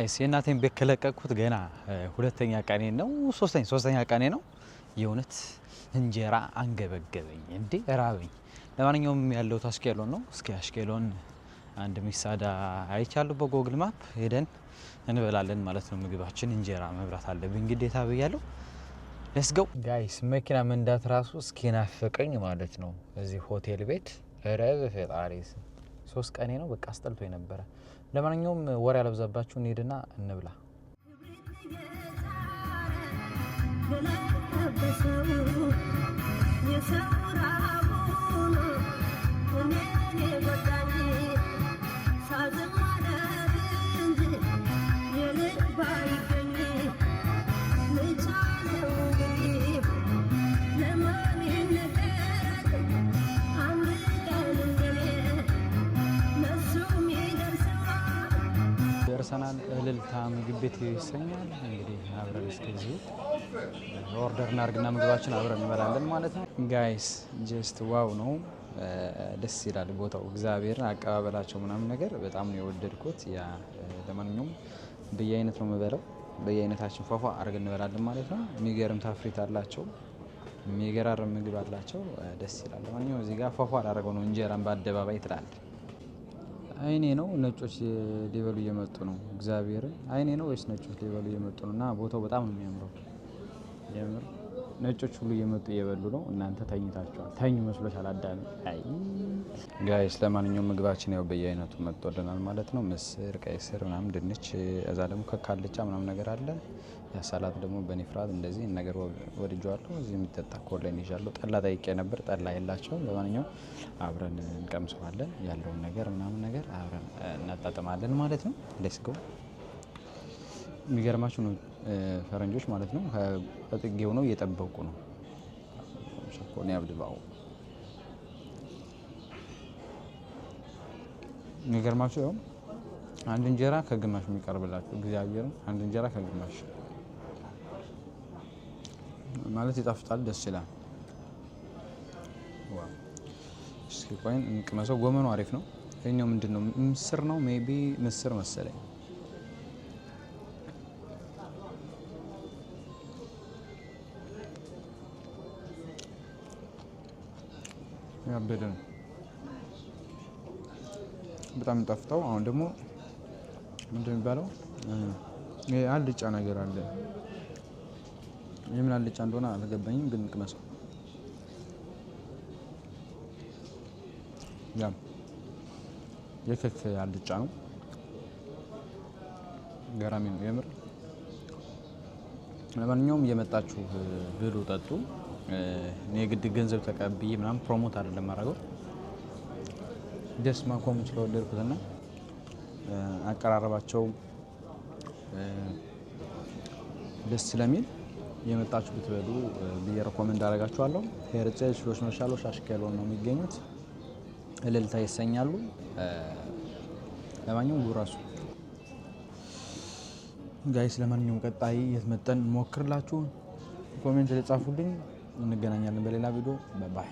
የእናቴን ቤት ከለቀቅኩት ገና ሁለተኛ ቀኔ ነው ሶስተኛ ቀኔ ነው። የእውነት እንጀራ አንገበገበኝ እንዴ ራበኝ። ለማንኛውም ያለው አሽቄሎን ነው። እስኪ አሽቄሎን አንድ ሚሳዳ አይቻለሁ በጎግል ማፕ ሄደን እንበላለን ማለት ነው። ምግባችን እንጀራ መብራት አለብኝ ግዴታ ብያለሁ። ሌትስ ጎ ጋይስ። መኪና መንዳት ራሱ እስኪናፍቀኝ ማለት ነው። እዚህ ሆቴል ቤት ረብ ፈጣሪስ 3 ቀኔ ነው በቃ አስጠልቶኝ ነበረ። ለማንኛውም ወሬ ያለብዛባችሁ እንሂድና እንብላ። ደርሰናል። እልልታ ምግብ ቤት ይሰኛል። እንግዲህ አብረን እስከዚህ ኦርደር እናድርግና ምግባችን አብረን እንበላለን ማለት ነው። ጋይስ ጀስት ዋው ነው። ደስ ይላል ቦታው። እግዚአብሔርን አቀባበላቸው ምናምን ነገር በጣም ነው የወደድኩት። ያ ለማንኛውም በየአይነት ነው የምበላው። በየአይነታችን ፏፏ አድርገን እንበላለን ማለት ነው። የሚገርም ታፍሪት አላቸው። የሚገራርም ምግብ አላቸው። ደስ ይላል። ለማንኛውም እዚህ ጋር ፏፏ አደረገው ነው እንጀራን በአደባባይ ትላል። አይኔ ነው ነጮች ሊበሉ እየመጡ ነው። እግዚአብሔርን አይኔ ነው ወይስ ነጮች ሊበሉ እየመጡ ነው? እና ቦታው በጣም ነው የሚያምረው። የምር ነጮች ሁሉ እየመጡ እየበሉ ነው። እናንተ ተኝታችኋል። ተኙ መስሎሻል አዳሚ። አይ ጋይስ፣ ለማንኛውም ምግባችን ያው በየአይነቱ መጥቶልናል ማለት ነው። ምስር፣ ቀይ ስር ምናምን፣ ድንች፣ እዛ ደግሞ ከካልጫ ምናምን ነገር አለ። ያ ሰላት ደግሞ በኒፍራት እንደዚህ ነገር ወድጄዋለሁ። እዚህ የሚጠጣ ኮላይን ይዣለሁ። ጠላ ጠይቄ ነበር፣ ጠላ የላቸውም። ለማንኛውም አብረን እንቀምሰዋለን። ያለውን ነገር ምናምን ነገር አብረን እናጣጥማለን ማለት ነው። ሌትስ ጎ። የሚገርማችሁ ነው ፈረንጆች ማለት ነው ከጥጌ ሆነው እየጠበቁ ነው። ሸኮኔ አብድባው የሚገርማችሁ ያው አንድ እንጀራ ከግማሽ የሚቀርብላችሁ እግዚአብሔርን አንድ እንጀራ ከግማሽ ማለት ይጣፍጣል፣ ደስ ይላል። ዋው! እስኪ ቆይን እንቅመሰው። ጎመኑ አሪፍ ነው። ይሄኛው ምንድነው? ምስር ነው ሜቢ ምስር መሰለኝ። ያበደ ነው በጣም ጠፍተው። አሁን ደግሞ ምንድነው የሚባለው? አልጫ ነገር አለ። የምን አልጫ እንደሆነ አልገባኝም፣ ግን እንቅመሰው። ያ የክክ አልጫ ነው። ገራሚ ነው የምር። ለማንኛውም እየመጣችሁ ብሉ ጠጡ። እኔ ግድ ገንዘብ ተቀብዬ ምናምን ፕሮሞት አይደለም ማድረገው። ደስ ማኮም ስለወደድኩትና አቀራረባቸው ደስ ስለሚል የመጣችሁ ብትበሉ ብዬ ሪኮመንድ አደርጋችኋለሁ። ሄርጼ ሽሎሽ መሻሎሽ አሽቄሎን ነው የሚገኙት። እልልታ ይሰኛሉ። ለማንኛውም ጉራሱ ጋይስ። ለማንኛውም ቀጣይ የት መጠን ሞክርላችሁ ኮሜንት ላይ ጻፉልኝ። እንገናኛለን በሌላ ቪዲዮ። ባይ ባይ።